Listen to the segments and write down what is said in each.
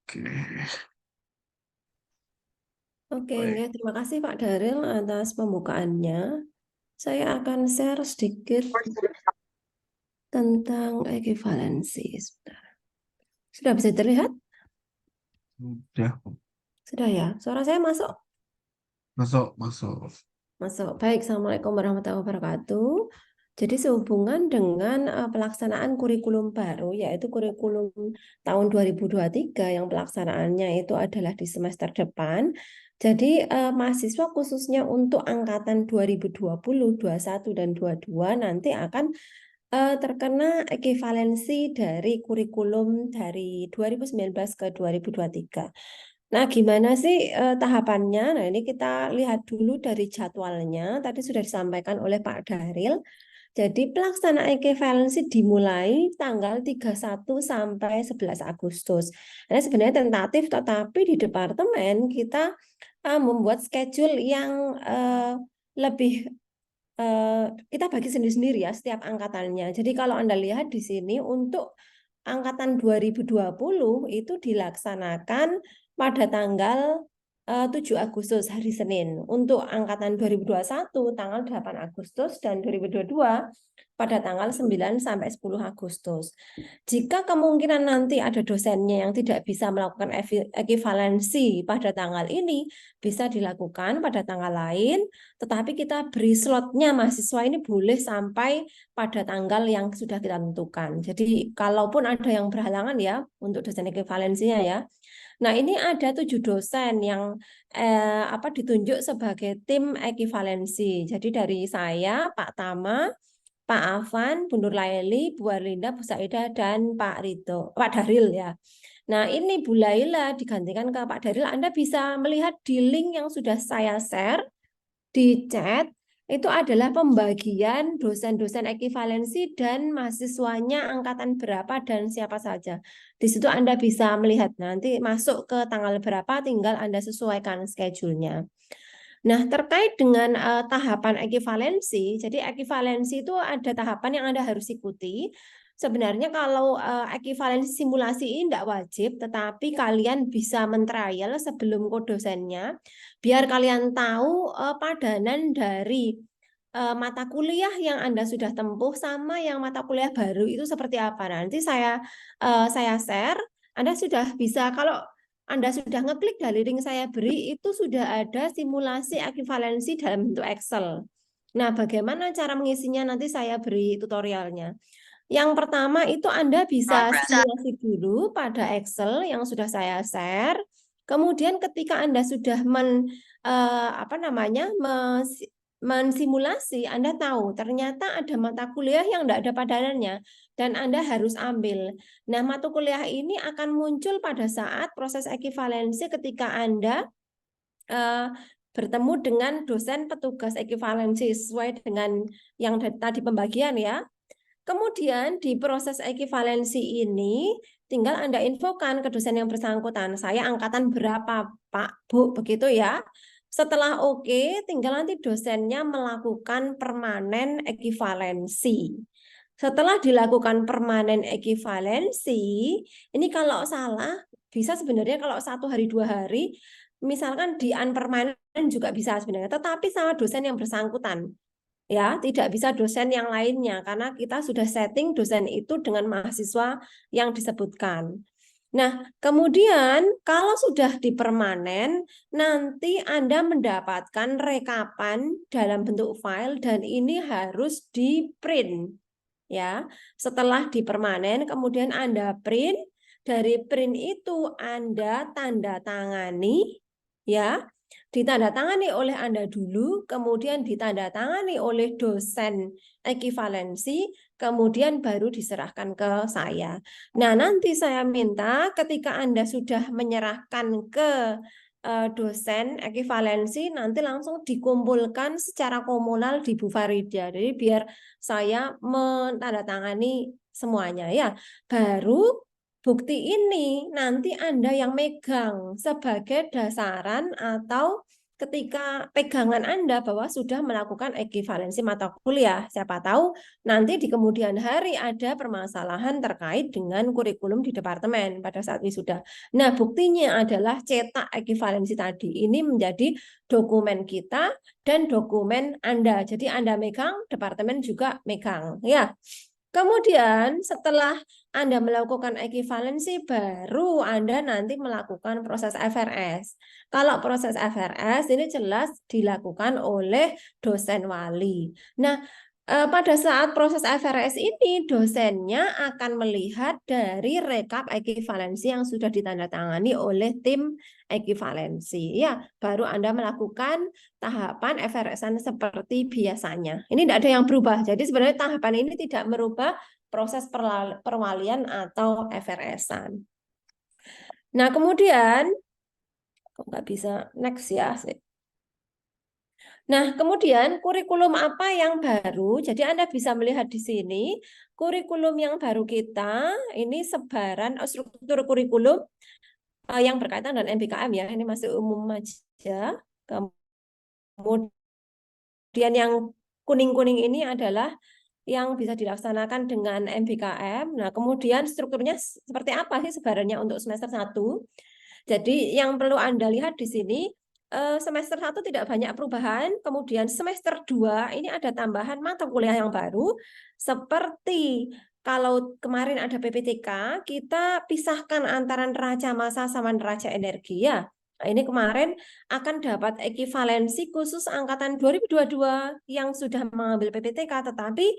Oke, Oke, baik. terima kasih Pak Daril atas pembukaannya. Saya akan share sedikit tentang ekivalensi. Sudah bisa terlihat? Udah Sudah ya? Suara saya masuk? masuk, masuk. Masuk. Baik, Assalamualaikum warahmatullahi wabarakatuh. Jadi sehubungan dengan pelaksanaan kurikulum baru, yaitu kurikulum tahun 2023 yang pelaksanaannya itu adalah di semester depan. Jadi mahasiswa khususnya untuk angkatan 2020, 21, dan 22 nanti akan terkena ekivalensi dari kurikulum dari 2019 ke 2023. Nah, gimana sih tahapannya? Nah, ini kita lihat dulu dari jadwalnya. Tadi sudah disampaikan oleh Pak Daril. Jadi pelaksanaan ekivalensi dimulai tanggal 31 sampai 11 Agustus. Nah, sebenarnya tentatif, tetapi di departemen kita membuat schedule yang lebih eh, kita bagi sendiri-sendiri ya setiap angkatannya. Jadi kalau Anda lihat di sini untuk angkatan 2020 itu dilaksanakan pada tanggal 7 Agustus hari Senin. Untuk angkatan 2021 tanggal 8 Agustus dan 2022 pada tanggal 9 sampai 10 Agustus. Jika kemungkinan nanti ada dosennya yang tidak bisa melakukan ekivalensi pada tanggal ini, bisa dilakukan pada tanggal lain, tetapi kita beri slotnya mahasiswa ini boleh sampai pada tanggal yang sudah kita tentukan. Jadi kalaupun ada yang berhalangan ya untuk dosen ekivalensinya ya. Nah, ini ada 7 dosen yang ditunjuk sebagai tim ekivalensi. Jadi dari saya, Pak Tama, Pak Afan, Bu Nur Laili, Bu Arlinda, Bu Saida, dan Pak Rito, Pak Daril ya. Nah, ini Bu Laila digantikan ke Pak Daril. Anda bisa melihat di link yang sudah saya share di chat. Itu adalah pembagian dosen-dosen ekivalensi dan mahasiswanya angkatan berapa dan siapa saja. Di situ Anda bisa melihat nanti masuk ke tanggal berapa, tinggal Anda sesuaikan schedule-nya. Nah, terkait dengan tahapan ekivalensi, jadi ekivalensi itu ada tahapan yang Anda harus ikuti. Sebenarnya kalau ekivalensi simulasi ini tidak wajib, tetapi kalian bisa mentrial sebelum dosennya, biar kalian tahu padanan dari mata kuliah yang Anda sudah tempuh sama yang mata kuliah baru itu seperti apa. Nanti saya share, Anda sudah bisa kalau anda sudah ngeklik dari link saya beri, itu sudah ada simulasi ekivalensi dalam bentuk Excel. Nah, bagaimana cara mengisinya nanti saya beri tutorialnya. Yang pertama itu Anda bisa simulasi dulu pada Excel yang sudah saya share. Kemudian ketika Anda sudah mensimulasi, Anda tahu ternyata ada mata kuliah yang tidak ada padanannya dan Anda harus ambil. Nah, mata kuliah ini akan muncul pada saat proses ekivalensi ketika Anda eh, bertemu dengan dosen petugas ekivalensi sesuai dengan yang tadi pembagian ya. Kemudian di proses ekivalensi ini tinggal Anda infokan ke dosen yang bersangkutan, saya angkatan berapa Pak, Bu, begitu ya. Setelah oke, tinggal nanti dosennya melakukan permanen ekivalensi. Setelah dilakukan permanen ekivalensi, ini kalau salah bisa sebenarnya kalau 1 hari 2 hari, misalkan di unpermanen juga bisa sebenarnya, tetapi sama dosen yang bersangkutan ya, tidak bisa dosen yang lainnya karena kita sudah setting dosen itu dengan mahasiswa yang disebutkan. Nah, kemudian kalau sudah dipermanen, nanti Anda mendapatkan rekapan dalam bentuk file dan ini harus di-print ya. Setelah dipermanen, kemudian Anda print, dari print itu Anda tanda tangani ya, ditandatangani oleh Anda dulu, kemudian ditandatangani oleh dosen ekivalensi, kemudian baru diserahkan ke saya. Nah, nanti saya minta ketika Anda sudah menyerahkan ke dosen ekivalensi, nanti langsung dikumpulkan secara komunal di Bu Farida. Jadi biar saya menandatangani semuanya ya. Baru bukti ini nanti Anda yang megang sebagai dasaran atau ketika pegangan Anda bahwa sudah melakukan ekivalensi mata kuliah. Siapa tahu nanti di kemudian hari ada permasalahan terkait dengan kurikulum di departemen pada saat wisuda. Nah, buktinya adalah cetak ekivalensi tadi. Ini menjadi dokumen kita dan dokumen Anda. Jadi Anda megang, departemen juga megang. Ya. Kemudian setelah Anda melakukan ekivalensi, baru Anda nanti melakukan proses FRS. Kalau proses FRS ini jelas dilakukan oleh dosen wali. Nah, pada saat proses FRS ini, dosennya akan melihat dari rekap ekivalensi yang sudah ditandatangani oleh tim ekivalensi. Ya, baru Anda melakukan tahapan FRS-an seperti biasanya. Ini tidak ada yang berubah. Jadi sebenarnya tahapan ini tidak merubah proses perwalian atau FRS-an. Nah, kemudian, kok nggak bisa next ya? Nah, kemudian kurikulum apa yang baru? Jadi Anda bisa melihat di sini, kurikulum yang baru kita, ini sebaran struktur kurikulum yang berkaitan dengan MBKM ya, ini masih umum aja. Kemudian yang kuning-kuning ini adalah yang bisa dilaksanakan dengan MBKM. Nah, kemudian strukturnya seperti apa sih sebarannya untuk semester 1? Jadi yang perlu Anda lihat di sini, semester 1 tidak banyak perubahan, kemudian semester 2 ini ada tambahan mata kuliah yang baru, seperti kalau kemarin ada PPTK, kita pisahkan antara neraca massa sama neraca energi ya. Nah, ini kemarin akan dapat ekivalensi khusus angkatan 2022 yang sudah mengambil PPTK, tetapi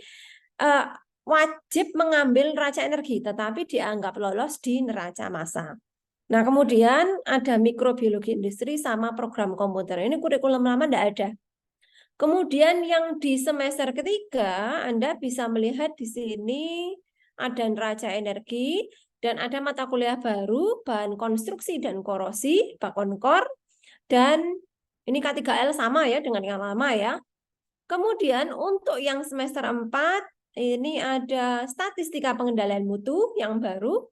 wajib mengambil neraca energi, tetapi dianggap lolos di neraca massa. Nah, kemudian ada mikrobiologi industri sama program komputer. Ini kurikulum lama tidak ada. Kemudian yang di semester ketiga, Anda bisa melihat di sini ada neraca energi dan ada mata kuliah baru, bahan konstruksi dan korosi, Bakonkor, dan ini K3L sama ya dengan yang lama ya. Kemudian untuk yang semester 4, ini ada statistika pengendalian mutu yang baru.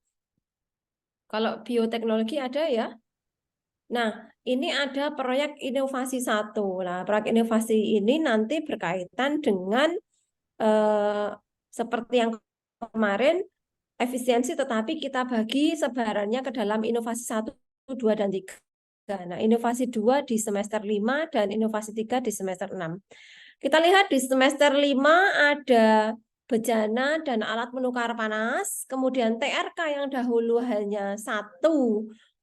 Kalau bioteknologi ada ya. Nah, ini ada proyek inovasi 1. Nah, proyek inovasi ini nanti berkaitan dengan seperti yang kemarin, efisiensi, tetapi kita bagi sebarannya ke dalam inovasi 1, 2, dan 3. Nah, inovasi 2 di semester 5 dan inovasi 3 di semester 6. Kita lihat di semester 5 ada bejana dan alat menukar panas, kemudian TRK yang dahulu hanya 1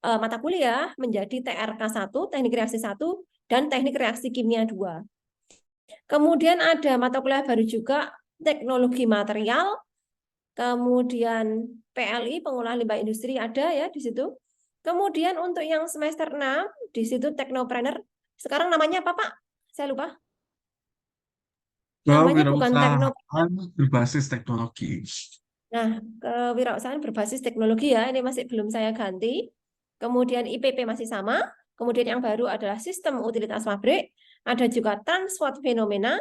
mata kuliah menjadi TRK 1, teknik reaksi 1, dan teknik reaksi kimia 2. Kemudian ada mata kuliah baru juga, teknologi material, kemudian PLI, pengolahan limbah industri ada ya di situ. Kemudian untuk yang semester 6, di situ teknopreneur, sekarang namanya apa Pak? Saya lupa. Namanya bukan teknopreneur. Kewirausahaan berbasis teknologi. Nah, kewirausahaan berbasis teknologi ya, ini masih belum saya ganti. Kemudian IPP masih sama. Kemudian yang baru adalah sistem utilitas pabrik. Ada juga transport fenomena,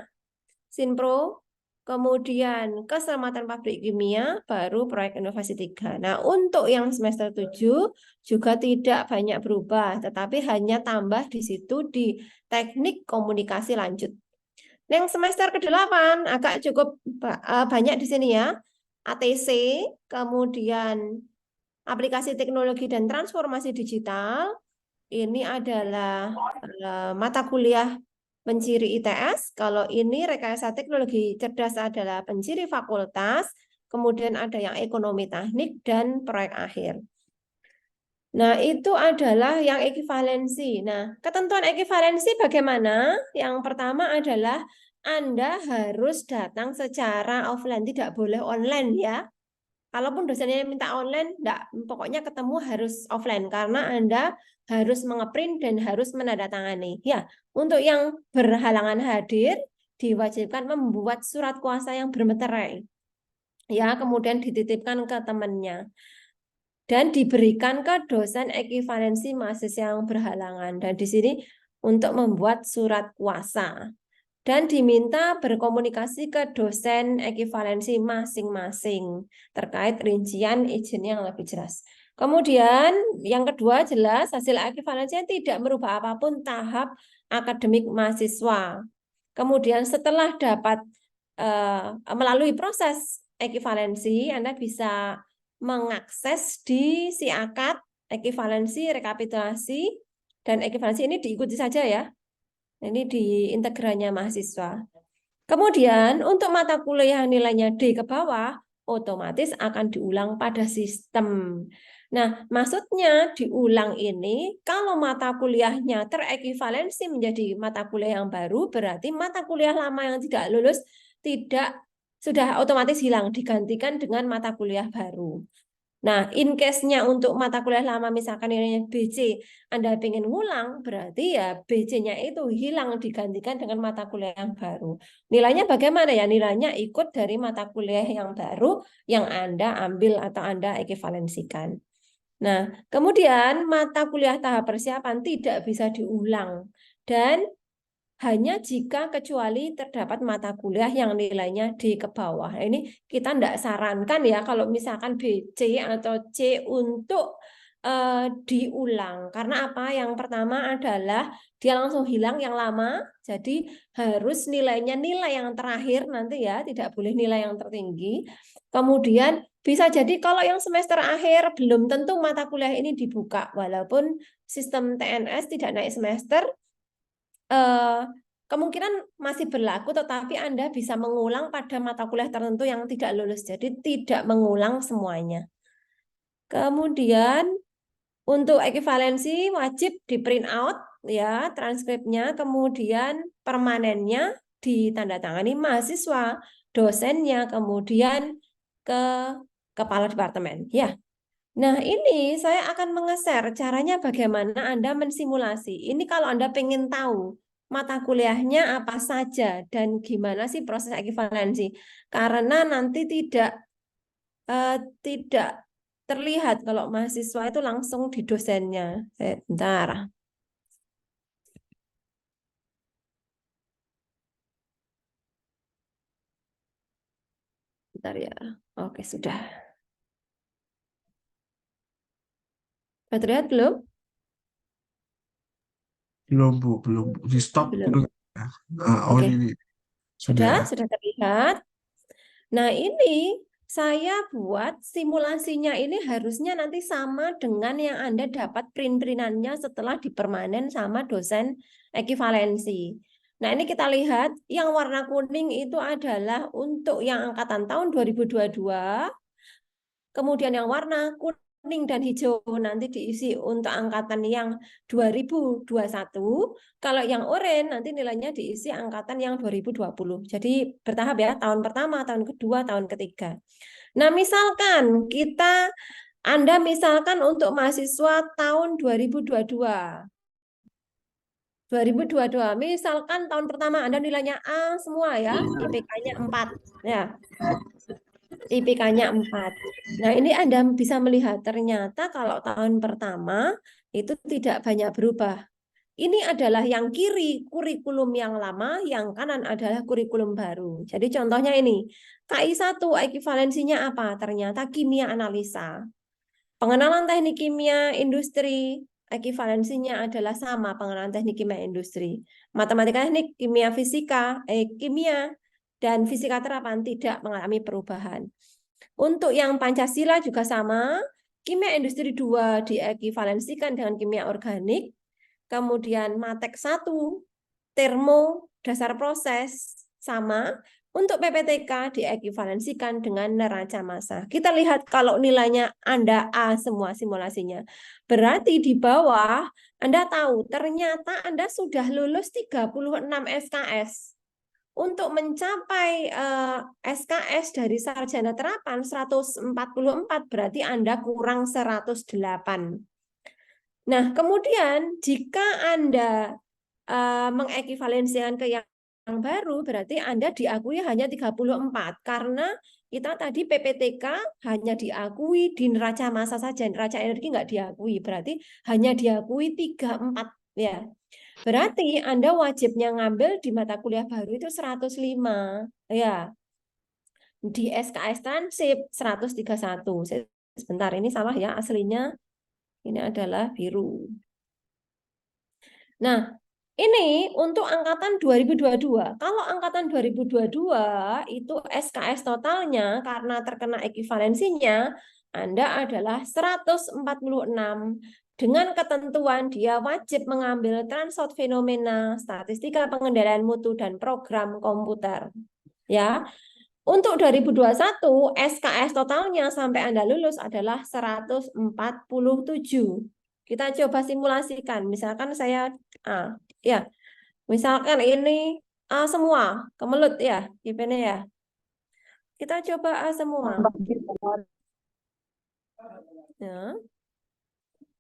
Sinpro. Kemudian keselamatan pabrik kimia, baru proyek inovasi 3. Nah, untuk yang semester 7 juga tidak banyak berubah, tetapi hanya tambah di situ di teknik komunikasi lanjut. Yang semester ke-8 agak cukup banyak di sini ya. ATC, kemudian aplikasi teknologi dan transformasi digital. Ini adalah mata kuliah penciri ITS. Kalau ini rekayasa teknologi cerdas adalah penciri fakultas. Kemudian ada yang ekonomi teknik dan proyek akhir. Nah, itu adalah yang ekivalensi. Nah, ketentuan ekivalensi bagaimana? Yang pertama adalah Anda harus datang secara offline, tidak boleh online ya. Kalaupun dosennya minta online, enggak, pokoknya ketemu harus offline karena Anda harus mengeprint dan harus menandatangani. Ya, untuk yang berhalangan hadir diwajibkan membuat surat kuasa yang bermeterai. Ya, kemudian dititipkan ke temannya dan diberikan ke dosen ekivalensi mahasiswa yang berhalangan. Dan di sini untuk membuat surat kuasa. Dan diminta berkomunikasi ke dosen ekivalensi masing-masing terkait rincian izin yang lebih jelas. Kemudian yang kedua jelas hasil ekivalensinya tidak merubah apapun tahap akademik mahasiswa. Kemudian setelah dapat melalui proses ekivalensi, Anda bisa mengakses di SIAKAD, ekivalensi, rekapitulasi, dan ekivalensi ini diikuti saja ya. Ini di integralnya mahasiswa. Kemudian untuk mata kuliah nilainya D ke bawah, otomatis akan diulang pada sistem. Nah, maksudnya diulang ini kalau mata kuliahnya terekivalensi menjadi mata kuliah yang baru, berarti mata kuliah lama yang tidak lulus tidak sudah otomatis hilang, digantikan dengan mata kuliah baru. Nah, in case-nya untuk mata kuliah lama misalkan nilainya BC, Anda ingin ngulang, berarti ya BC-nya itu hilang digantikan dengan mata kuliah yang baru. Nilainya bagaimana ya? Nilainya ikut dari mata kuliah yang baru yang Anda ambil atau Anda ekivalensikan. Nah, kemudian mata kuliah tahap persiapan tidak bisa diulang dan hanya jika kecuali terdapat mata kuliah yang nilainya D ke bawah. Ini kita tidak sarankan ya kalau misalkan BC atau C untuk diulang. Karena apa? Yang pertama adalah dia langsung hilang yang lama, jadi harus nilainya nilai yang terakhir nanti ya, tidak boleh nilai yang tertinggi. Kemudian bisa jadi kalau yang semester akhir belum tentu mata kuliah ini dibuka, walaupun sistem TNS tidak naik semester, kemungkinan masih berlaku, tetapi Anda bisa mengulang pada mata kuliah tertentu yang tidak lulus. Jadi tidak mengulang semuanya. Kemudian untuk ekivalensi wajib di print out ya transkripnya, kemudian permanennya ditandatangani mahasiswa, dosennya, kemudian ke kepala departemen. Ya. Nah, ini saya akan mengeser caranya bagaimana Anda mensimulasi. Ini kalau Anda pengen tahu mata kuliahnya apa saja dan gimana sih proses ekivalensi. Karena nanti tidak terlihat kalau mahasiswa itu langsung di dosennya. Bentar. Bentar ya. Oke, sudah. Sudah terlihat belum? Belum, Bu. Belum, Bu. Di stop Belum. dulu. Ya. Oh, Oke, ini sudah ya. sudah terlihat. Nah, ini saya buat simulasinya ini harusnya nanti sama dengan yang Anda dapat print-printannya setelah dipermanen sama dosen ekivalensi. Nah, ini kita lihat yang warna kuning itu adalah untuk yang angkatan tahun 2022. Kemudian yang warna kuning dan hijau nanti diisi untuk angkatan yang 2021. Kalau yang oranye nanti nilainya diisi angkatan yang 2020. Jadi bertahap ya, tahun pertama, tahun kedua, tahun ketiga. Nah, misalkan Anda misalkan untuk mahasiswa tahun 2022. 2022, misalkan tahun pertama Anda nilainya A semua ya, IPK-nya 4. Ya, IPK-nya 4. Nah, ini Anda bisa melihat ternyata kalau tahun pertama itu tidak banyak berubah. Ini adalah yang kiri kurikulum yang lama, yang kanan adalah kurikulum baru. Jadi contohnya ini, KI1 ekivalensinya apa? Ternyata kimia analisa. Pengenalan teknik kimia industri, ekivalensinya adalah sama pengenalan teknik kimia industri. Matematika teknik, kimia fisika, kimia, dan fisika terapan tidak mengalami perubahan. Untuk yang Pancasila juga sama, kimia industri 2 diekivalensikan dengan kimia organik, kemudian Matek 1, termo, dasar proses, sama. Untuk PPTK diekivalensikan dengan neraca massa. Kita lihat kalau nilainya Anda A semua simulasinya. Berarti di bawah Anda tahu ternyata Anda sudah lulus 36 SKS. Untuk mencapai SKS dari sarjana terapan 144 berarti Anda kurang 108. Nah, kemudian jika Anda mengekivalensikan ke yang baru, berarti Anda diakui hanya 34. Karena kita tadi PPTK hanya diakui di neraca massa saja, neraca energi nggak diakui. Berarti hanya diakui 34. Ya. Berarti Anda wajibnya ngambil di mata kuliah baru itu 105. Ya. Di SKS Transip 131. Sebentar, ini salah ya, aslinya ini adalah biru. Nah, ini untuk angkatan 2022. Kalau angkatan 2022 itu SKS totalnya karena terkena ekivalensinya Anda adalah 146 dengan ketentuan dia wajib mengambil transort fenomena, statistika pengendalian mutu dan program komputer. Ya, untuk 2021 SKS totalnya sampai Anda lulus adalah 147. Kita coba simulasikan. Misalkan saya A, ya. Misalkan ini A semua, kemelut ya, IP-nya ya. Kita coba A semua. Ya.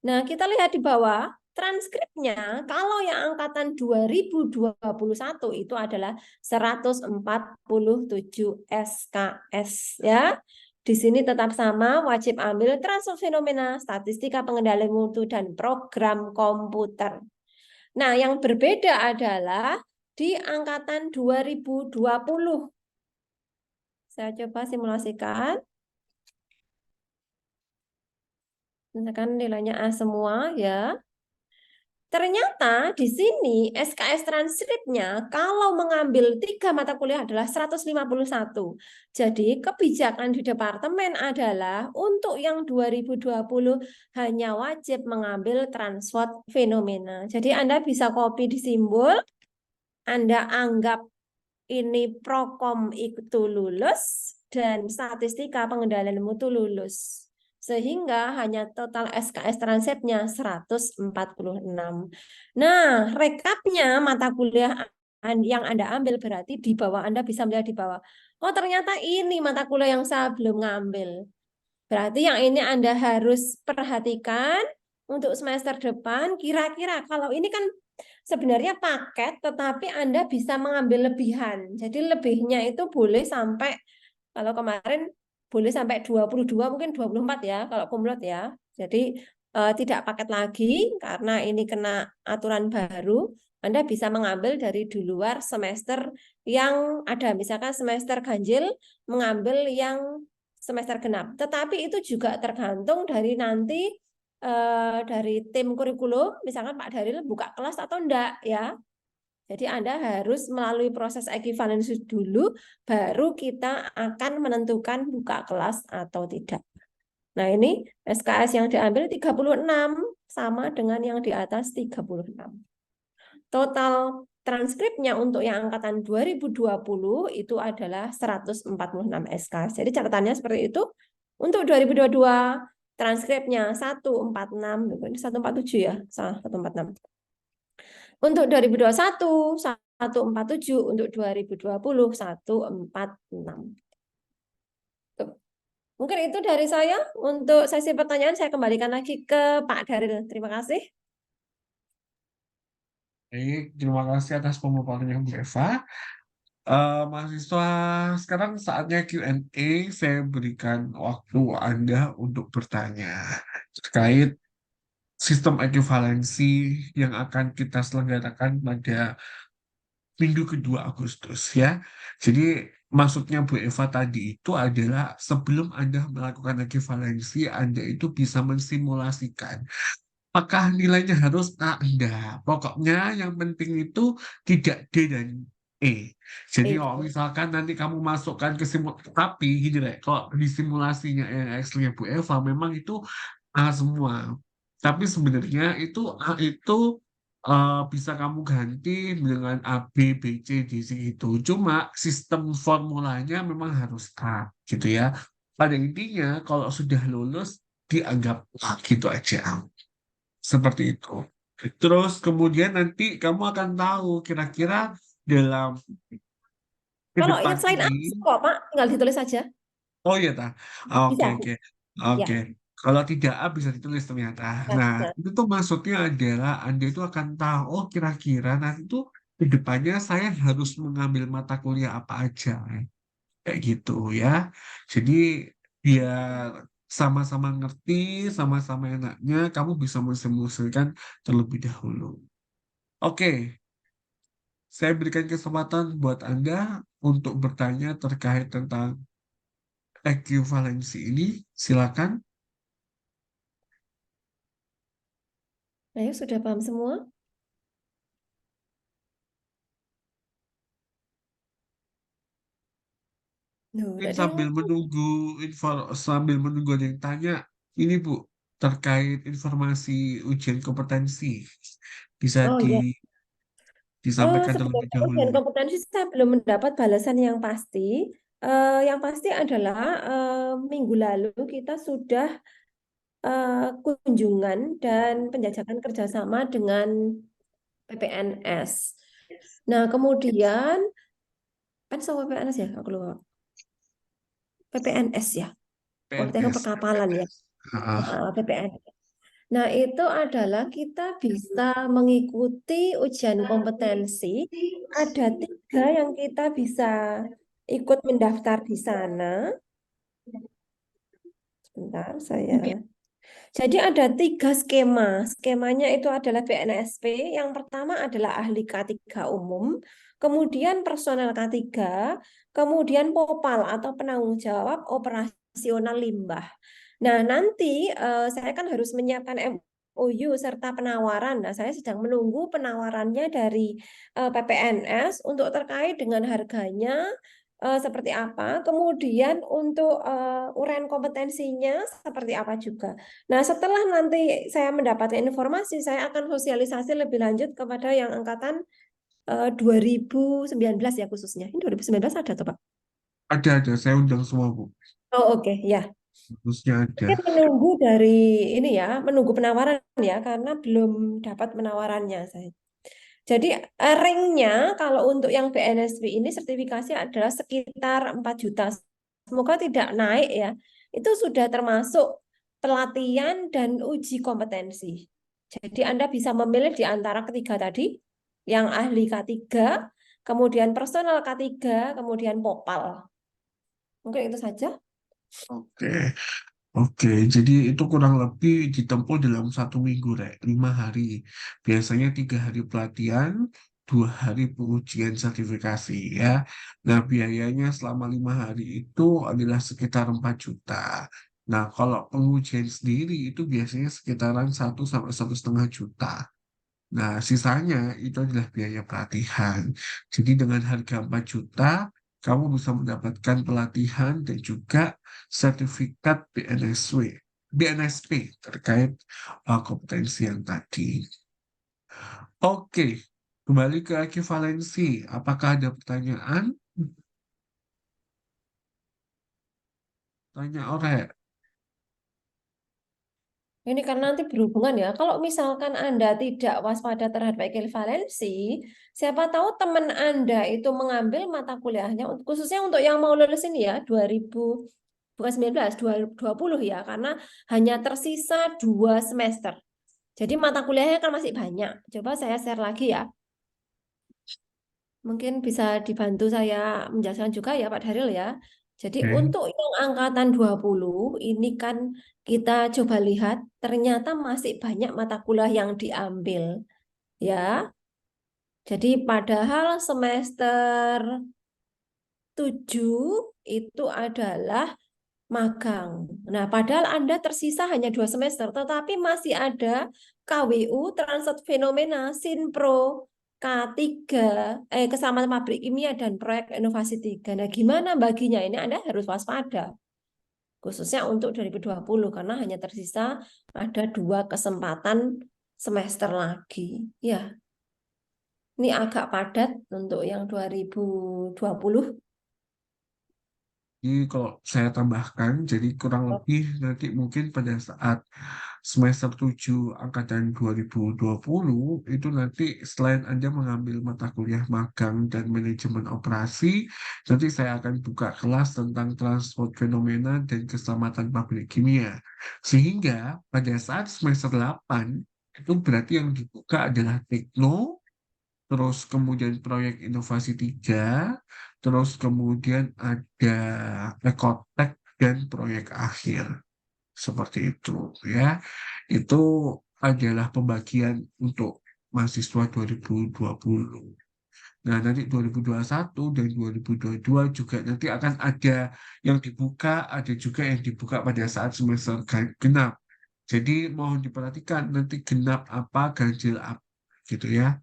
Nah, kita lihat di bawah transkripnya, kalau yang angkatan 2021 itu adalah 147 SKS ya. Di sini tetap sama, wajib ambil transfer fenomena, statistika pengendalian mutu dan program komputer. Nah, yang berbeda adalah di angkatan 2020. Saya coba simulasikan. Misalkan nilainya A semua ya. Ternyata di sini SKS transkripnya kalau mengambil 3 mata kuliah adalah 151. Jadi kebijakan di departemen adalah untuk yang 2020 hanya wajib mengambil transport fenomena. Jadi Anda bisa copy di simbol, Anda anggap ini prokom itu lulus dan statistika pengendalian mutu lulus. Sehingga hanya total SKS transeptnya 146. Nah, rekapnya mata kuliah yang Anda ambil berarti di bawah Anda bisa melihat di bawah. Oh, ternyata ini mata kuliah yang saya belum ngambil. Berarti yang ini Anda harus perhatikan untuk semester depan. Kira-kira kalau ini kan sebenarnya paket, tetapi Anda bisa mengambil lebihan. Jadi lebihnya itu boleh sampai, kalau kemarin boleh sampai 22, mungkin 24 ya, kalau kumlot ya. Jadi tidak paket lagi, karena ini kena aturan baru. Anda bisa mengambil dari di luar semester yang ada. Misalkan semester ganjil, mengambil yang semester genap. Tetapi itu juga tergantung dari nanti dari tim kurikulum, misalkan Pak Daril buka kelas atau enggak ya. Jadi Anda harus melalui proses ekivalensi dulu, baru kita akan menentukan buka kelas atau tidak. Nah ini SKS yang diambil 36, sama dengan yang di atas 36. Total transkripnya untuk yang angkatan 2020 itu adalah 146 SKS. Jadi catatannya seperti itu. Untuk 2022 transkripnya 146, ini 147 ya, salah 146. Untuk 2021 147, untuk 2020 146. Tuh. Mungkin itu dari saya. Untuk sesi pertanyaan saya kembalikan lagi ke Pak Daril. Terima kasih. Baik, terima kasih atas pemaparannya Bu Eva. Mahasiswa, sekarang saatnya Q&A. Saya berikan waktu Anda untuk bertanya terkait sistem ekuivalensi yang akan kita selenggarakan pada minggu kedua Agustus ya. Jadi maksudnya Bu Eva tadi itu adalah sebelum Anda melakukan ekuivalensi, Anda itu bisa mensimulasikan apakah nilainya harus A, enggak. Pokoknya yang penting itu tidak D dan E. Jadi kalau misalkan nanti kamu masukkan ke tapi gini deh, kalau di simulasinya yang Excel-nya Bu Eva memang itu A semua. Tapi sebenarnya itu A itu bisa kamu ganti dengan A, B, B, C, D, C itu. Cuma sistem formulanya memang harus A gitu ya. Pada intinya kalau sudah lulus dianggap A gitu aja. Seperti itu. Terus kemudian nanti kamu akan tahu kira-kira dalam ke Kalau depan yang selain A, ini. kok Pak, tinggal ditulis saja. Oh iya, ta. Oke, Bisa. oke. Ya, Oke. Kalau tidak A bisa ditulis ternyata. ya, Nah, ya. itu tuh maksudnya adalah Anda itu akan tahu, oh kira-kira nanti tuh ke depannya saya harus mengambil mata kuliah apa aja. Kayak gitu ya. Jadi biar sama-sama ngerti, sama-sama enaknya, kamu bisa mensimulasikan terlebih dahulu. Oke, saya berikan kesempatan buat Anda untuk bertanya terkait tentang ekuivalensi ini. Silakan. Ayo, sudah paham semua? Loh, Mungkin tadi yang sambil ngomong. menunggu sambil menunggu ada yang tanya, ini Bu, terkait informasi ujian kompetensi bisa Oh ya, disampaikan terlebih sebenarnya dahulu. ujian kompetensi saya belum mendapat balasan yang pasti. Yang pasti adalah minggu lalu kita sudah kunjungan dan penjajakan kerjasama dengan PPNS. Nah, kemudian kan sama PPNS ya, aku lupa. PPNS ya, Politeknik PNS, Perkapalan ya, PNS. Ah, PPNS. Nah, itu adalah kita bisa mengikuti ujian kompetensi. Ada tiga yang kita bisa ikut mendaftar di sana. Sebentar, saya. Jadi ada tiga skema. Skemanya itu adalah BNSP. Yang pertama adalah ahli K3 umum, kemudian personel K3, kemudian Popal atau penanggung jawab operasional limbah. Nah, nanti saya kan harus menyiapkan MOU serta penawaran. Nah, saya sedang menunggu penawarannya dari PPNS untuk terkait dengan harganya seperti apa, kemudian untuk uraian kompetensinya seperti apa juga. Nah, setelah nanti saya mendapatkan informasi, saya akan sosialisasi lebih lanjut kepada yang angkatan 2019 ya khususnya. Ini 2019 ada tuh, Pak? ada, saya undang semua Bu, Oh, oke, ya. harusnya ada. Mungkin menunggu dari ini ya, menunggu penawaran ya, karena belum dapat penawarannya saya. Jadi ringnya kalau untuk yang BNSB ini sertifikasi adalah sekitar 4 juta. Semoga tidak naik ya. Itu sudah termasuk pelatihan dan uji kompetensi. Jadi Anda bisa memilih di antara ketiga tadi, yang ahli K3, kemudian personal K3, kemudian Popal. Mungkin itu saja. Oke. Oke, jadi itu kurang lebih ditempuh dalam 1 minggu, Rek. 5 hari. Biasanya 3 hari pelatihan, 2 hari pengujian sertifikasi, ya. Nah, biayanya selama 5 hari itu adalah sekitar 4 juta. Nah, kalau pengujian sendiri itu biasanya sekitaran 1 sampai 1,5 juta. Nah, sisanya itu adalah biaya pelatihan. Jadi dengan harga 4 juta, kamu bisa mendapatkan pelatihan dan juga sertifikat BNSP terkait kompetensi yang tadi. Oke, kembali ke ekivalensi. Apakah ada pertanyaan? Tanya orang. Ini kan nanti berhubungan ya. Kalau misalkan Anda tidak waspada terhadap ekivalensi, siapa tahu teman Anda itu mengambil mata kuliahnya, khususnya untuk yang mau lulus ini ya, 2000, bukan 19, 2020 ya, karena hanya tersisa 2 semester. Jadi mata kuliahnya kan masih banyak. Coba saya share lagi ya. Mungkin bisa dibantu saya menjelaskan juga ya Pak Daril ya. Jadi Oke, untuk yang angkatan 20 ini kan kita coba lihat ternyata masih banyak mata kuliah yang diambil ya. Jadi padahal semester 7 itu adalah magang. Nah, padahal Anda tersisa hanya 2 semester, tetapi masih ada KWU, Transit Fenomena, Sinpro, K3, Keselamatan Pabrik Kimia, dan Proyek Inovasi 3. Nah, gimana baginya ini? Anda harus waspada, khususnya untuk 2020, karena hanya tersisa ada 2 kesempatan semester lagi. Ya, ini agak padat untuk yang 2020. jadi kalau saya tambahkan, jadi kurang lebih nanti mungkin pada saat semester 7 angkatan 2020 itu nanti selain Anda mengambil mata kuliah magang dan manajemen operasi, nanti saya akan buka kelas tentang transport fenomena dan keselamatan pabrik kimia. Sehingga pada saat semester 8 itu berarti yang dibuka adalah tekno, terus kemudian proyek inovasi 3, terus kemudian ada ekotek dan proyek akhir. Seperti itu ya. Itu adalah pembagian untuk mahasiswa 2020. Nah, nanti 2021 dan 2022 juga nanti akan ada yang dibuka, ada juga yang dibuka pada saat semester genap. Jadi mohon diperhatikan nanti genap apa, ganjil apa, gitu ya.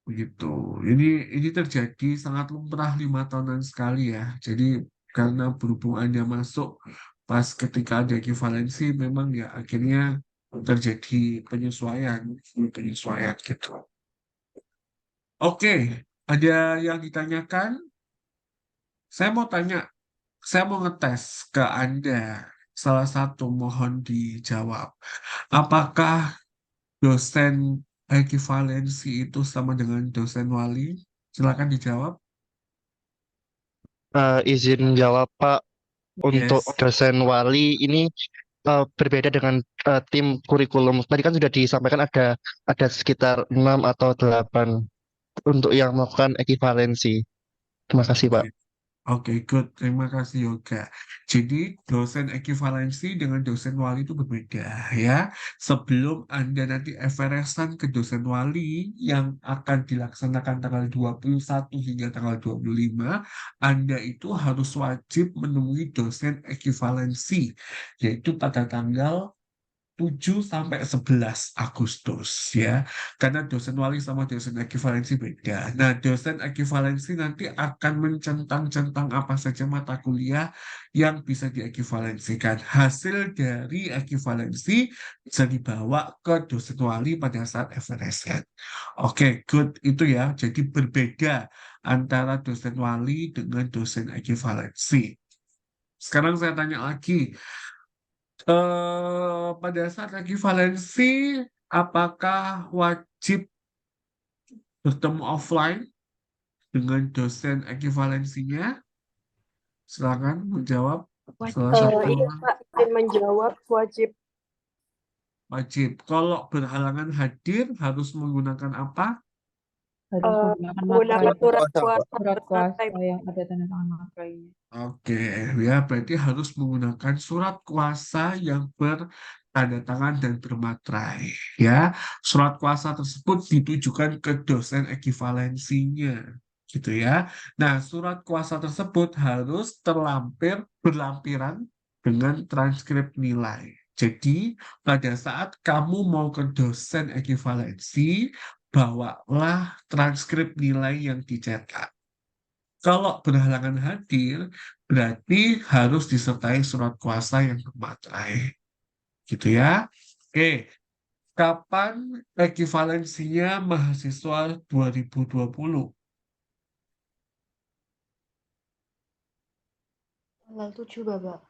Begitu. Ini terjadi sangat lumrah 5 tahunan sekali ya. Jadi karena berhubung Anda masuk pas ketika ada ekivalensi, memang ya akhirnya terjadi penyesuaian, penyesuaian gitu. Oke, ada yang ditanyakan? Saya mau tanya, saya mau ngetes ke Anda. Salah satu mohon dijawab. Apakah dosen ekivalensi itu sama dengan dosen wali? Silakan dijawab. Izin jawab Pak, untuk Yes. dosen wali ini berbeda dengan tim kurikulum. Tadi kan sudah disampaikan ada sekitar 6 atau 8 untuk yang melakukan ekivalensi. Terima kasih Pak. Oke, good. Terima kasih Yoga. Jadi, dosen ekivalensi dengan dosen wali itu berbeda ya. Sebelum Anda nanti everestan ke dosen wali yang akan dilaksanakan tanggal 21 hingga tanggal 25, Anda itu harus wajib menemui dosen ekivalensi, yaitu pada tanggal 7 sampai 11 Agustus ya. Karena dosen wali sama dosen ekivalensi beda. Nah, dosen ekivalensi nanti akan mencentang-centang apa saja mata kuliah yang bisa diekivalensikan. Hasil dari ekivalensi bisa dibawa ke dosen wali pada saat FRSN. Oke, good. Itu ya. Jadi berbeda antara dosen wali dengan dosen ekivalensi. Sekarang saya tanya lagi, pada saat ekivalensi, apakah wajib bertemu offline dengan dosen ekivalensinya? Silakan menjawab. Salah satu Iya Pak, izin menjawab wajib wajib. Kalau berhalangan hadir harus menggunakan apa? Harus menggunakan menggunakan materai, surat Kuasa, Pak. kuasa surat berpartai. kuasa yang ada tanda tangan materainya. Oke, ya berarti harus menggunakan surat kuasa yang bertanda tangan dan bermaterai. Ya, surat kuasa tersebut ditujukan ke dosen ekivalensinya, gitu ya. Nah, surat kuasa tersebut harus berlampiran dengan transkrip nilai. Jadi, pada saat kamu mau ke dosen ekivalensi, bawalah transkrip nilai yang dicetak. Kalau berhalangan hadir, berarti harus disertai surat kuasa yang bermaterai. Gitu ya. Oke, kapan ekivalensinya mahasiswa 2020? Tanggal 7 Bapak.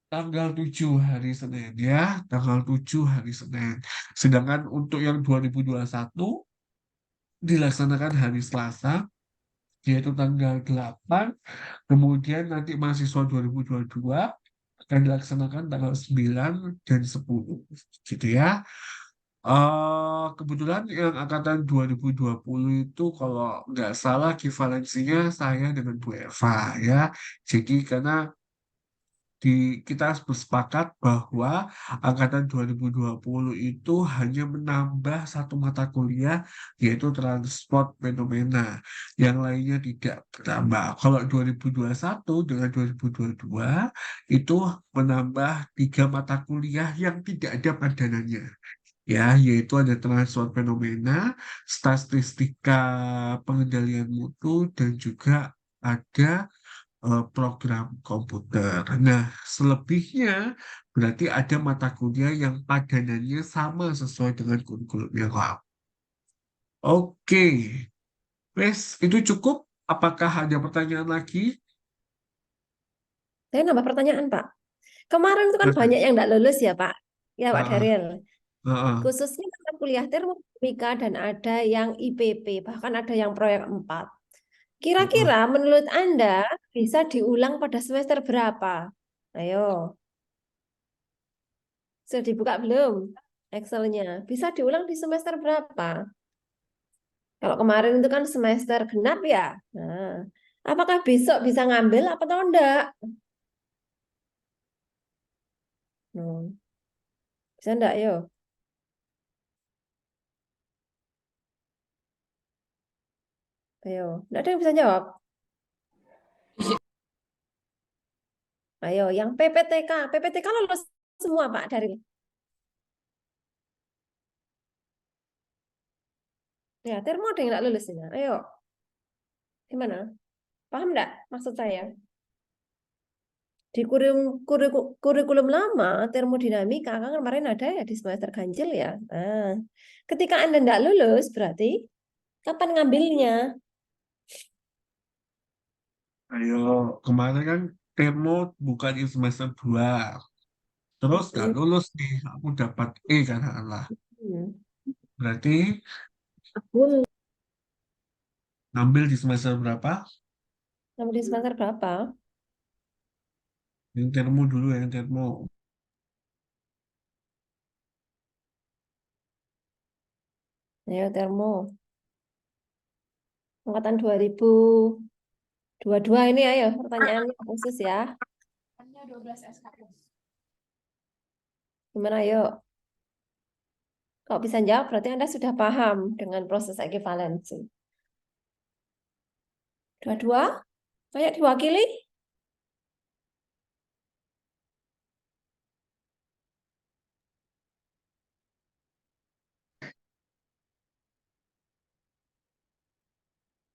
Tanggal 7 hari Senin ya, tanggal 7 hari Senin. Sedangkan untuk yang 2021 dilaksanakan hari Selasa, yaitu tanggal 8. Kemudian nanti mahasiswa 2022 akan dilaksanakan tanggal 9 dan 10 gitu ya. Kebetulan yang angkatan 2020 itu kalau nggak salah ekivalensinya saya dengan Bu Eva ya. Jadi karena kita bersepakat bahwa angkatan 2020 itu hanya menambah satu mata kuliah yaitu transport fenomena. Yang lainnya tidak bertambah. Kalau 2021 dengan 2022 itu menambah 3 mata kuliah yang tidak ada padanannya. Ya, yaitu ada transport fenomena, statistika pengendalian mutu, dan juga ada program komputer. Nah, selebihnya berarti ada mata kuliah yang padanannya sama sesuai dengan kurikulum yang lama. Oke, wes itu cukup. Apakah ada pertanyaan lagi? Saya nambah pertanyaan, Pak. Kemarin itu kan Silakan. banyak yang tidak lulus ya, Pak. Ya, Pak Ah, Daryl. ah, ah, Khususnya mata kuliah termodinamika dan ada yang IPP, bahkan ada yang proyek 4. ah. Kira-kira menurut Anda bisa diulang pada semester berapa? Ayo, sudah dibuka belum Excelnya? Bisa diulang di semester berapa? Kalau kemarin itu kan semester genap ya. Nah, apakah besok bisa ngambil apa atau enggak? Hmm, bisa enggak, yo? Ayo, enggak ada yang bisa jawab. Ayo, yang PPTK. PPTK lulus semua, Pak, dari Ya, termo ada yang nggak lulus ya. Ayo, gimana? Paham nggak maksud saya? Di kurikulum lama, termodinamika kan kemarin ada ya di semester ganjil ya. Nah, ketika Anda nggak lulus, berarti kapan ngambilnya? Ayo, kemarin kan termo bukan di semester 2. Terus gak Mm-mm. lulus nih, aku dapat E katakanlah. Hmm. Berarti ngambil di semester berapa? Kamu di semester berapa? Yang termo dulu ya, yang termo. Ayo, termo. Angkatan 2022 ini ayo pertanyaannya khusus ya. Gimana ayo? Kalau bisa jawab berarti Anda sudah paham dengan proses ekivalensi. Dua-dua? Kayak diwakili?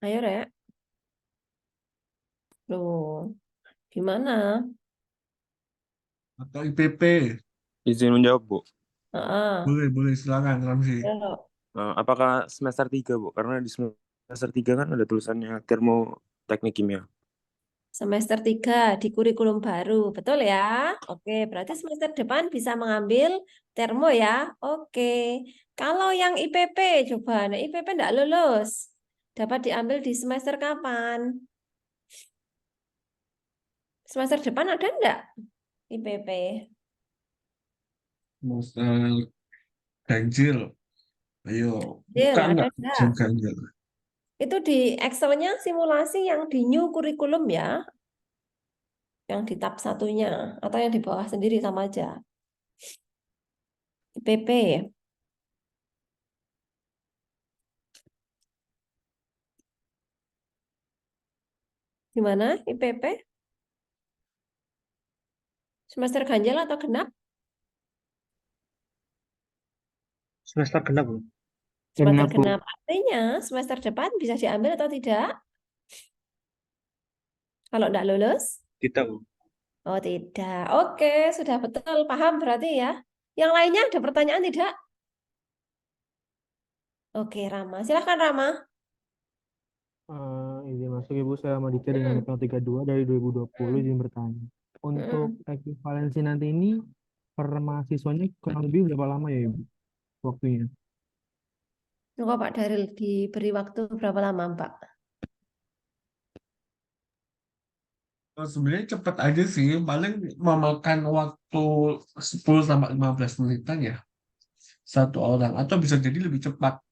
Ayo, Rek. Loh, gimana? Atau IPP. Izin menjawab, Bu. Heeh. Boleh, silakan, Ramzi. Ayo. Apakah semester 3, Bu? Karena di semester 3 kan ada tulisannya termoteknik kimia. Semester 3 di kurikulum baru, betul ya? Oke, berarti semester depan bisa mengambil termo ya? Oke. Kalau yang IPP, coba. Nah, IPP enggak lulus. Dapat diambil di semester kapan? Semester depan ada enggak IPP? Semester ganjil. Ayo, Deal, buka ada nggak enggak? ujian ganjil? Itu di Excel-nya simulasi yang di new kurikulum ya, yang di tab satunya, atau yang di bawah sendiri sama aja. IPP. Gimana IPP? Semester ganjil atau genap? Semester genap, Bu. Semester Genap, Bu. genap. Artinya semester depan bisa diambil atau tidak? Kalau tidak lulus? Kita, Bu. Oh tidak. Oke, sudah betul. Paham berarti ya. Yang lainnya ada pertanyaan tidak? Oke, Rama. Silahkan Rama. Izin masuk Ibu, saya Maditya dengan Hmm. NPL 32 dari 2020 izin bertanya. Untuk ekivalensi nanti ini per mahasiswanya kurang lebih berapa lama ya Ibu waktunya? Tunggu Pak Daril diberi waktu berapa lama Pak? Sebenarnya cepat aja sih, paling memakan waktu 10 sampai 15 menitan ya satu orang, atau bisa jadi lebih cepat.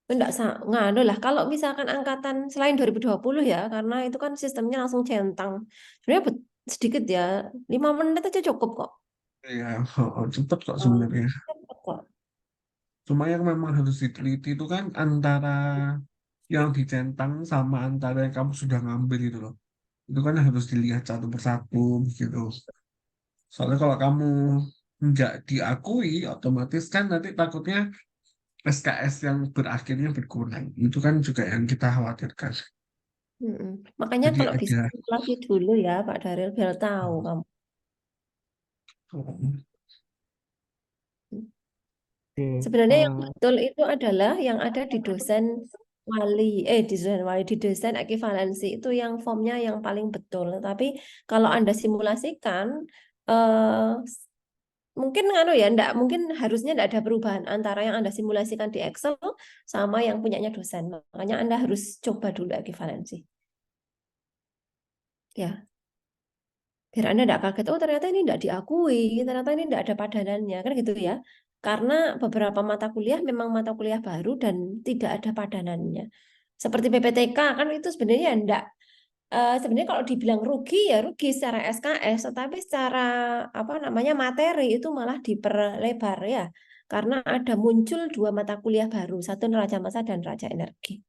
Enggak nganu lah. Kalau misalkan angkatan selain 2020 ya, karena itu kan sistemnya langsung centang. Sebenarnya sedikit ya. 5 menit aja cukup kok. Ya, cepat kok Oh, sebenarnya. cepet kok. Cuma yang memang harus diteliti itu kan antara yang dicentang sama antara yang kamu sudah ngambil itu loh. Itu kan harus dilihat satu persatu gitu. Soalnya kalau kamu nggak diakui, otomatis kan nanti takutnya SKS yang berakhirnya berkurang. Itu kan juga yang kita khawatirkan. Mm-mm. Makanya Jadi kalau bisa ada simulasi dulu ya Pak Daril, biar tahu kamu. Oke, Sebenarnya yang betul itu adalah yang ada di dosen di dosen ekivalensi itu yang formnya yang paling betul. Tapi kalau Anda simulasikan, eh, mungkin nganu ya, mungkin harusnya enggak ada perubahan antara yang Anda simulasikan di Excel sama yang punyanya dosen. Makanya Anda harus coba dulu ekivalensi. Ya, biar Anda tidak kaget, oh ternyata ini tidak diakui, ternyata ini tidak ada padanannya, kan gitu ya. Karena beberapa mata kuliah memang mata kuliah baru dan tidak ada padanannya. Seperti PPTK kan itu sebenarnya enggak, sebenarnya kalau dibilang rugi ya rugi secara SKS, tetapi secara apa namanya materi itu malah diperlebar ya. Karena ada muncul 2 mata kuliah baru, satu neraca massa dan neraca energi.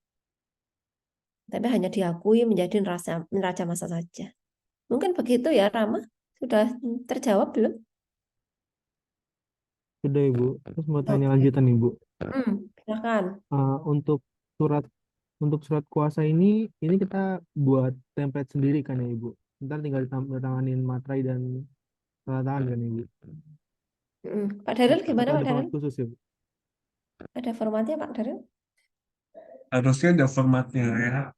Tapi hanya diakui menjadi neraca massa saja. Mungkin begitu ya, Rama. Sudah terjawab belum? Sudah Ibu. Terus mau tanya Oke. lanjutan nih Bu. Silakan. Untuk surat surat kuasa ini kita buat template sendiri kan ya Ibu. Ntar tinggal tanganin materai dan tanda tangan kan Ibu. Pak Darul gimana Atau Pak ada Darul? format khusus ya Bu? Ada formatnya Pak Darul? Harusnya ada formatnya ya.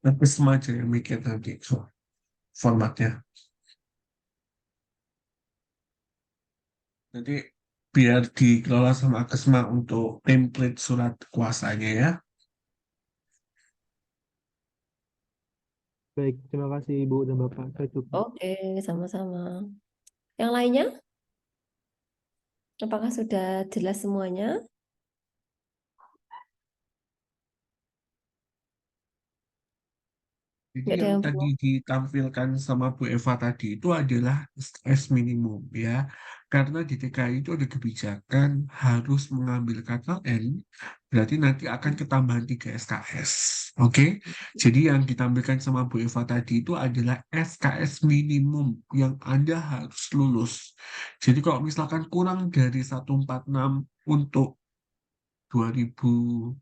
Tapi aja yang mikir nanti soal formatnya. Jadi biar dikelola sama Akesma untuk template surat kuasanya ya. Baik, terima kasih Ibu dan Bapak. Saya cukup. Oke, sama-sama. Yang lainnya, apakah sudah jelas semuanya? Jadi Nggak ada yang yang tadi belum? ditampilkan sama Bu Eva tadi itu adalah SKS minimum ya. Karena di TKI itu ada kebijakan harus mengambil KKN, berarti nanti akan ketambahan 3 SKS. Oke? Jadi yang ditampilkan sama Bu Eva tadi itu adalah SKS minimum yang Anda harus lulus. Jadi kalau misalkan kurang dari 146 untuk 2022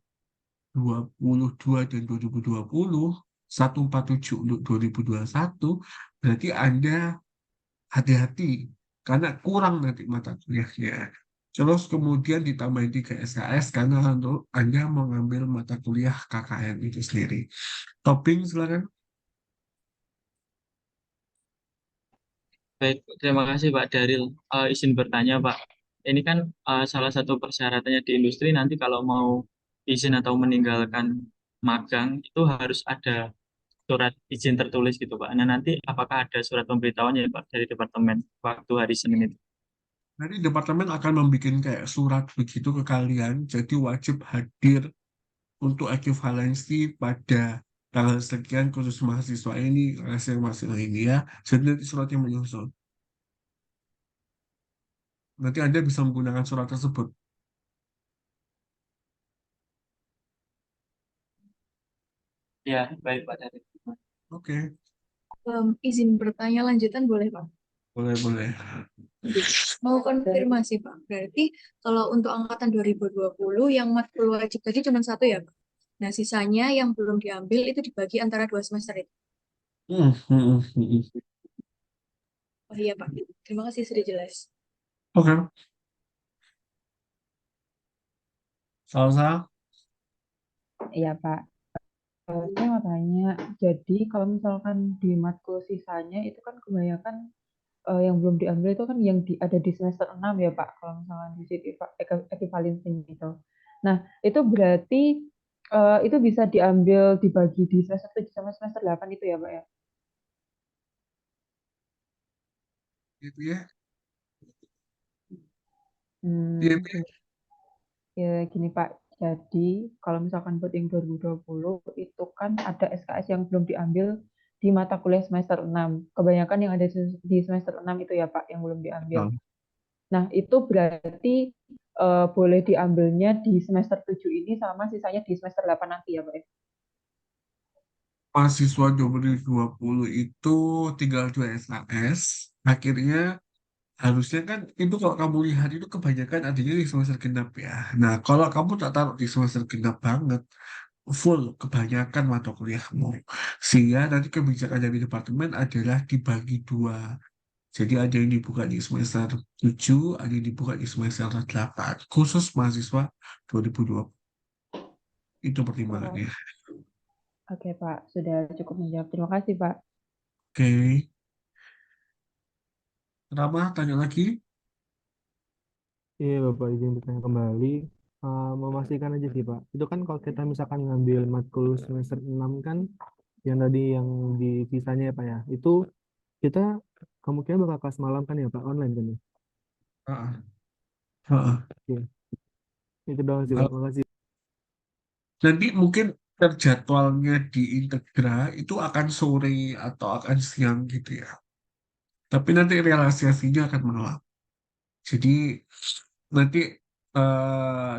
dan 2020, 147 untuk 2021, berarti Anda hati-hati karena kurang nanti mata kuliahnya. Terus kemudian ditambahin 3 SKS karena Anda mengambil mata kuliah KKN itu sendiri. Topping silakan. Baik, terima kasih Pak Daril. Izin bertanya Pak, ini kan salah satu persyaratannya di industri nanti kalau mau izin atau meninggalkan magang itu harus ada surat izin tertulis gitu Pak. Nah nanti apakah ada surat pemberitahuannya Pak dari departemen waktu hari Senin itu? Nanti departemen akan membuat kayak surat begitu ke kalian, jadi wajib hadir untuk ekivalensi pada tanggal sekian khusus mahasiswa ini, mahasiswa ini ya. Jadi nanti suratnya menyusul. Nanti Anda bisa menggunakan surat tersebut. Ya, baik Pak Daril. Oke, Izin bertanya lanjutan boleh, Pak? boleh. Mau konfirmasi, Pak. Berarti kalau untuk angkatan 2020 yang matkul wajib tadi cuma satu ya, Pak? Nah, sisanya yang belum diambil itu dibagi antara 2 semester itu. Hmm, hmm, hmm, hmm. Oh iya, Pak. Terima kasih sudah jelas. Oke, Salsa. Iya Pak. Saya mau tanya, jadi kalau misalkan di matkul sisanya itu kan kebanyakan yang belum diambil itu kan yang ada di semester 6 ya Pak, kalau misalkan di situ equivalency gitu. Nah, itu berarti itu bisa diambil dibagi di semester 7 sama semester 8 itu ya Pak ya? Gitu ya. Iya, Hmm, gini, ya, gini Pak, jadi kalau misalkan buat yang 2020 itu kan ada SKS yang belum diambil di mata kuliah semester 6. Kebanyakan yang ada di semester 6 itu ya Pak yang belum diambil. betul. Nah, itu berarti boleh diambilnya di semester 7 ini sama sisanya di semester 8 nanti ya Pak ya? Mahasiswa 2020 itu tinggal 2 SKS. Akhirnya harusnya kan itu kalau kamu lihat itu kebanyakan adanya di semester genap ya. Nah, kalau kamu tak taruh di semester genap banget, full kebanyakan mata kuliahmu. Sehingga nanti kebijakan dari departemen adalah dibagi 2. Jadi ada yang dibuka di semester 7, ada yang dibuka di semester 8. Khusus mahasiswa 2020. Itu Oh, pertimbangannya. oke Pak, sudah cukup menjawab. Terima kasih Pak. Oke. Kenapa? Tanya lagi? Iya Bapak, izin bertanya kembali. Memastikan aja sih Pak. Itu kan kalau kita misalkan ngambil matkul semester 6 kan, yang tadi yang di sisanya ya Pak ya, itu kita kemungkinan bakal kelas malam kan ya Pak, online kan ya? Ah, ah. Oke, itu doang sih Pak. Kalau Makasih. nanti mungkin terjadwalnya di Integra itu akan sore atau akan siang gitu ya. Tapi nanti realisasinya akan malam. Jadi nanti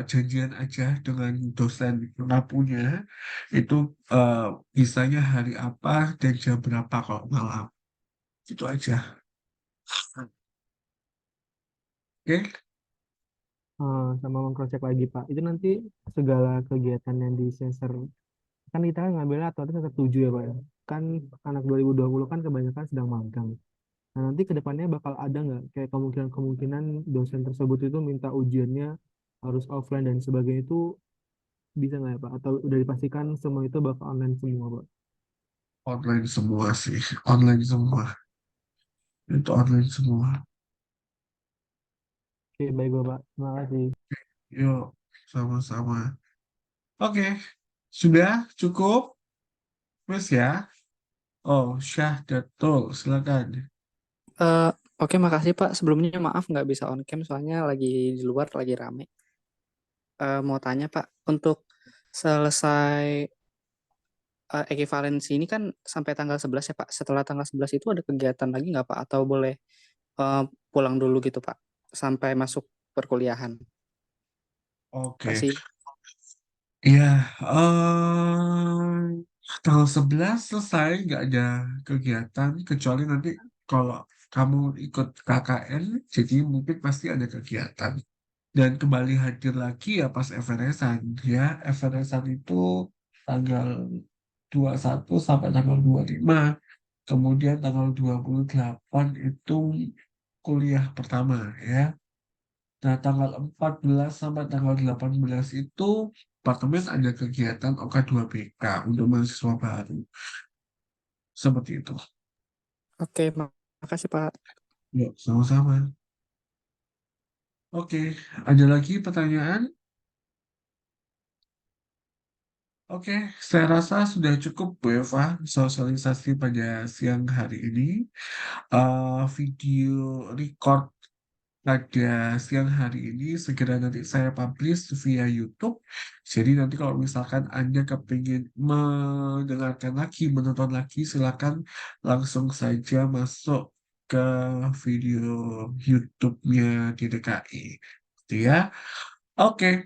janjian aja dengan dosen pengapunya itu bisanya hari apa dan jam berapa kalau malam. Itu aja. Oke, Sama mengcrosscheck lagi Pak. Itu nanti segala kegiatan yang di semester kan kita kan ngambilnya atau semester 7 ya Pak ya. Kan anak 2020 kan kebanyakan sedang magang. Nah, nanti ke depannya bakal ada nggak kayak kemungkinan-kemungkinan dosen tersebut itu minta ujiannya harus offline dan sebagainya itu bisa nggak ya Pak? Atau udah dipastikan semua itu bakal online semua Pak? online semua sih, online semua. Itu online semua. Oke, baik Bapak. Terima kasih. Yuk, sama-sama. Oke, sudah cukup, Mas ya? Oh, Syahdatul, silakan. Eh, oke, makasih Pak. Sebelumnya maaf nggak bisa on cam soalnya lagi di luar lagi rame. Mau tanya Pak, untuk selesai ekivalensi ini kan sampai tanggal 11 ya Pak. Setelah tanggal 11 itu ada kegiatan lagi nggak Pak? Atau boleh eh, pulang dulu gitu Pak? Sampai masuk perkuliahan. Oke, Kasih. ya, tanggal 11 selesai, nggak ada kegiatan, kecuali nanti kalau kamu ikut KKN, jadi mungkin pasti ada kegiatan. Dan kembali hadir lagi ya pas Everestan, ya. Everestan itu tanggal 21 sampai tanggal 25. Kemudian tanggal 28 itu kuliah pertama, ya. Nah, tanggal 14 sampai tanggal 18 itu departemen ada kegiatan OK2BK untuk mahasiswa baru. Seperti itu. Oke, makasih Pak. Yuk, sama-sama. Oke, ada lagi pertanyaan? Oke, saya rasa sudah cukup Bu Eva sosialisasi pada siang hari ini. Video record pada siang hari ini segera nanti saya publish via YouTube. Jadi nanti kalau misalkan Anda kepingin mendengarkan lagi, menonton lagi, silakan langsung saja masuk ke video YouTube-nya di DKI. Gitu ya. Oke.